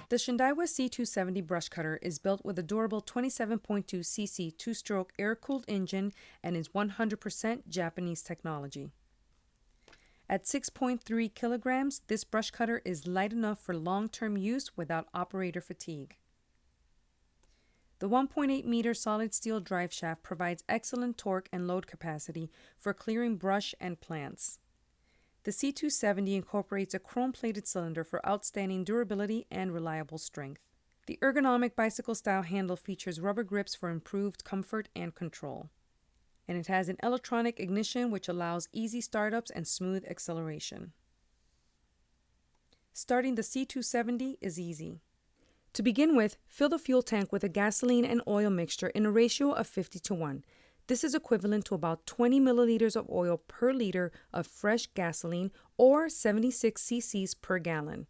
The Shindaiwa C270 brush cutter is built with a durable 27.2cc two-stroke air-cooled engine and is 100% Japanese technology. At 6.3 kilograms, this brush cutter is light enough for long-term use without operator fatigue. The 1.8 meter solid steel drive shaft provides excellent torque and load capacity for clearing brush and plants. The C270 incorporates a chrome-plated cylinder for outstanding durability and reliable strength. The ergonomic bicycle-style handle features rubber grips for improved comfort and control. And it has an electronic ignition which allows easy startups and smooth acceleration. Starting the C270 is easy. To begin with, fill the fuel tank with a gasoline and oil mixture in a ratio of 50:1. This is equivalent to about 20 milliliters of oil per liter of fresh gasoline or 76 cc's per gallon.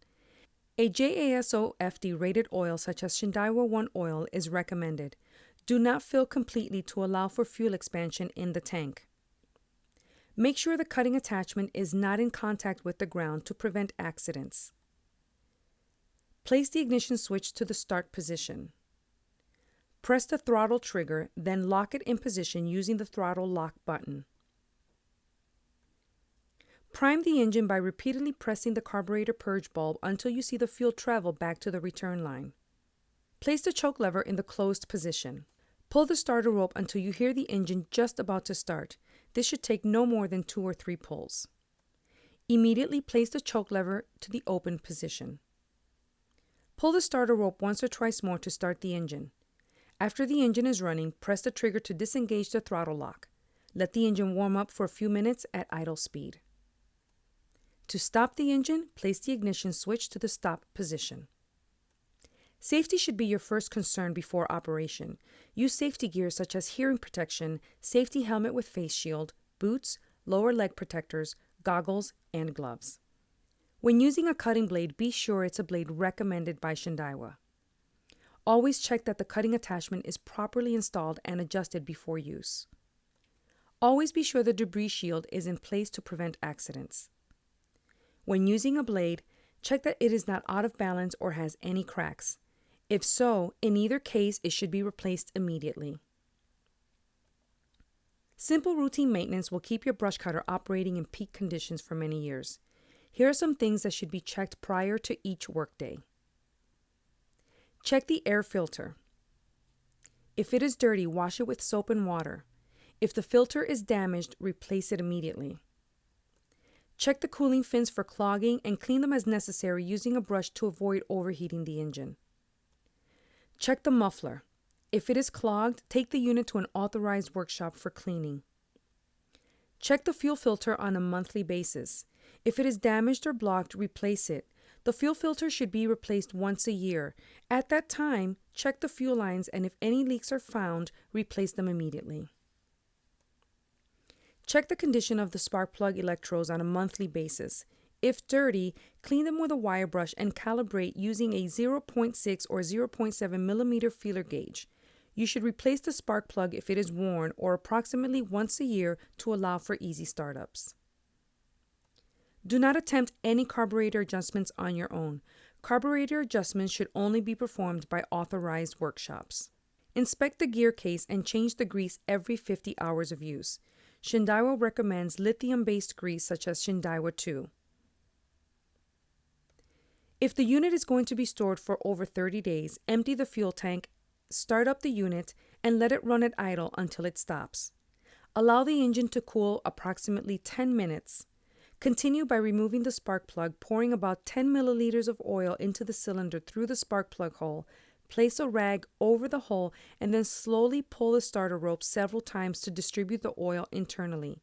A JASO-FD rated oil such as Shindaiwa 1 oil is recommended. Do not fill completely to allow for fuel expansion in the tank. Make sure the cutting attachment is not in contact with the ground to prevent accidents. Place the ignition switch to the start position. Press the throttle trigger, then lock it in position using the throttle lock button. Prime the engine by repeatedly pressing the carburetor purge bulb until you see the fuel travel back to the return line. Place the choke lever in the closed position. Pull the starter rope until you hear the engine just about to start. This should take no more than 2 or 3 pulls. Immediately place the choke lever to the open position. Pull the starter rope once or twice more to start the engine. After the engine is running, press the trigger to disengage the throttle lock. Let the engine warm up for a few minutes at idle speed. To stop the engine, place the ignition switch to the stop position. Safety should be your first concern before operation. Use safety gear such as hearing protection, safety helmet with face shield, boots, lower leg protectors, goggles, and gloves. When using a cutting blade, be sure it's a blade recommended by Shindaiwa. Always check that the cutting attachment is properly installed and adjusted before use. Always be sure the debris shield is in place to prevent accidents. When using a blade, check that it is not out of balance or has any cracks. If so, in either case, it should be replaced immediately. Simple routine maintenance will keep your brush cutter operating in peak conditions for many years. Here are some things that should be checked prior to each workday. Check the air filter. If it is dirty, wash it with soap and water. If the filter is damaged, replace it immediately. Check the cooling fins for clogging and clean them as necessary using a brush to avoid overheating the engine. Check the muffler. If it is clogged, take the unit to an authorized workshop for cleaning. Check the fuel filter on a monthly basis. If it is damaged or blocked, replace it. The fuel filter should be replaced once a year. At that time, check the fuel lines and if any leaks are found, replace them immediately. Check the condition of the spark plug electrodes on a monthly basis. If dirty, clean them with a wire brush and calibrate using a 0.6 or 0.7 millimeter feeler gauge. You should replace the spark plug if it is worn or approximately once a year to allow for easy startups. Do not attempt any carburetor adjustments on your own. Carburetor adjustments should only be performed by authorized workshops. Inspect the gear case and change the grease every 50 hours of use. Shindaiwa recommends lithium-based grease such as Shindaiwa 2. If the unit is going to be stored for over 30 days, empty the fuel tank, start up the unit, and let it run at idle until it stops. Allow the engine to cool approximately 10 minutes. Continue by removing the spark plug, pouring about 10 milliliters of oil into the cylinder through the spark plug hole. Place a rag over the hole and then slowly pull the starter rope several times to distribute the oil internally.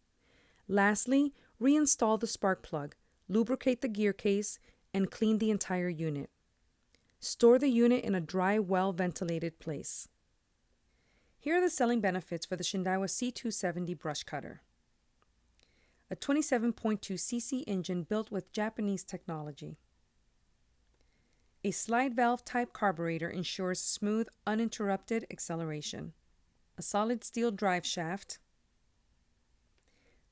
Lastly, reinstall the spark plug, lubricate the gear case, and clean the entire unit. Store the unit in a dry, well-ventilated place. Here are the selling benefits for the Shindaiwa C270 brush cutter. A 27.2cc engine built with Japanese technology. A slide valve type carburetor ensures smooth, uninterrupted acceleration. A solid steel drive shaft.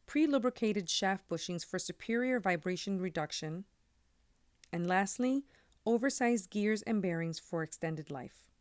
Pre-lubricated shaft bushings for superior vibration reduction. And lastly, oversized gears and bearings for extended life.